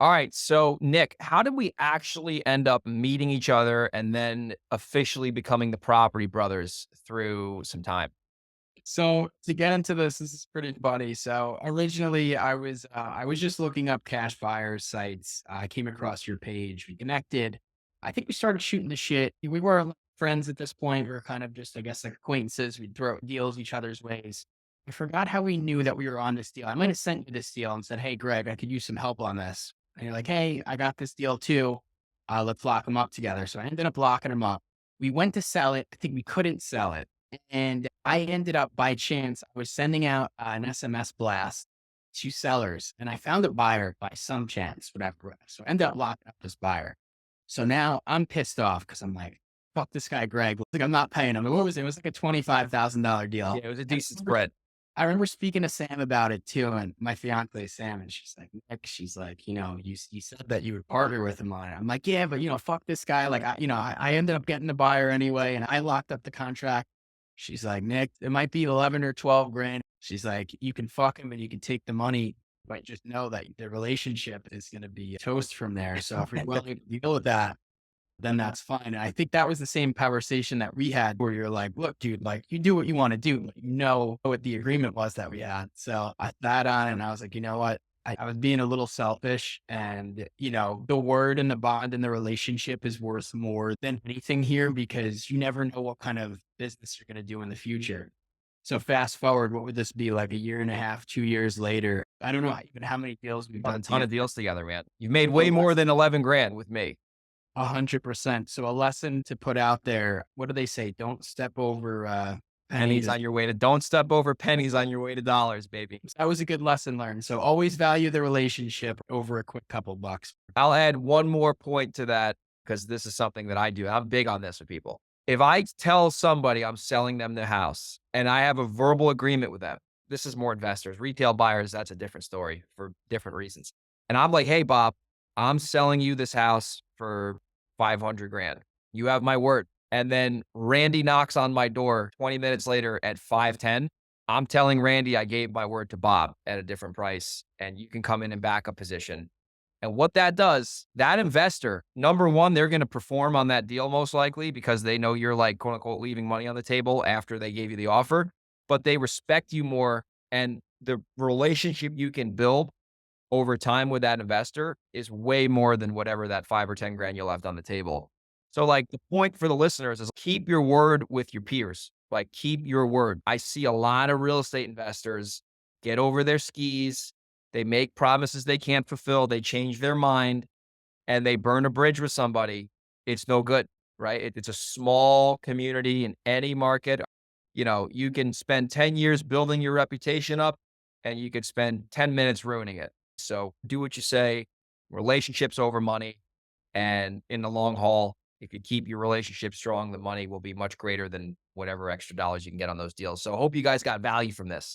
All right. So, Nick, how did we actually end up meeting each other and then officially becoming the property brothers through some time? So to get into this is pretty funny. So originally, I was just looking up cash buyers sites. I came across your page. We connected. I think we started shooting the shit. We were friends at this point. We were kind of just, I guess, like acquaintances. We'd throw deals each other's ways. I forgot how we knew that we were on this deal. I might have sent you this deal and said, "Hey, Greg, I could use some help on this." And you're like, "Hey, I got this deal too. Let's lock them up together." So I ended up locking them up. We went to sell it. I think we couldn't sell it. And I ended up by chance, I was sending out an SMS blast to sellers and I found a buyer by some chance, whatever. So I ended up locking up this buyer. So now I'm pissed off because I'm like, fuck this guy, Greg. Like, I'm not paying him. What was it? It was like a $25,000 deal. Yeah, it was a And decent spread. I remember speaking to Sam about it too. And my fiance, Sam, and she's like, Nick, she's like, you said that you would partner with him on it. I'm like, yeah, but fuck this guy. Like, I ended up getting the buyer anyway and I locked up the contract. She's like, Nick, it might be 11 or 12 grand. She's like, you can fuck him and you can take the money, but just know that the relationship is going to be toast from there. So if you're willing to deal with that, then that's fine. And I think that was the same conversation that we had where you're like, look, dude, like you do what you want to do, but you know what the agreement was that we had. So I that on and I was like, you know what? I was being a little selfish and, the word and the bond and the relationship is worth more than anything here because you never know what kind of business you're going to do in the future. So fast forward, what would this be like a year and a half, 2 years later? I don't know even how many deals we've Done a done ton together. of deals together, man. You've made A way more than 11 grand with me. 100%. So a lesson to put out there. What do they say? Don't step over Pennies pennies. on your way to, don't step over pennies on your way to dollars, baby. That was a good lesson learned. So always value the relationship over a quick couple bucks. I'll add one more point to that because this is something that I do. I'm big on this with people. If I tell somebody I'm selling them the house and I have a verbal agreement with them, this is more investors, retail buyers, that's a different story for different reasons. And I'm like, hey, Bob, I'm selling you this house for 500 grand. You have my word. And then Randy knocks on my door 20 minutes later at 510. I'm telling Randy I gave my word to Bob at a different price and you can come in and back up position. And what that does, that investor, number one, they're going to perform on that deal most likely because they know you're like, quote unquote, leaving money on the table after they gave you the offer, but they respect you more. And the relationship you can build over time with that investor is way more than whatever that 5 or 10 grand you left on the table. So, like, the point for the listeners is keep your word with your peers. Like, keep your word. I see a lot of real estate investors get over their skis. They make promises they can't fulfill. They change their mind and they burn a bridge with somebody. It's no good, right? It's a small community in any market. You can spend 10 years building your reputation up and you could spend 10 minutes ruining it. So do what you say, relationships over money. And in the long haul, if you keep your relationship strong, the money will be much greater than whatever extra dollars you can get on those deals. So I hope you guys got value from this.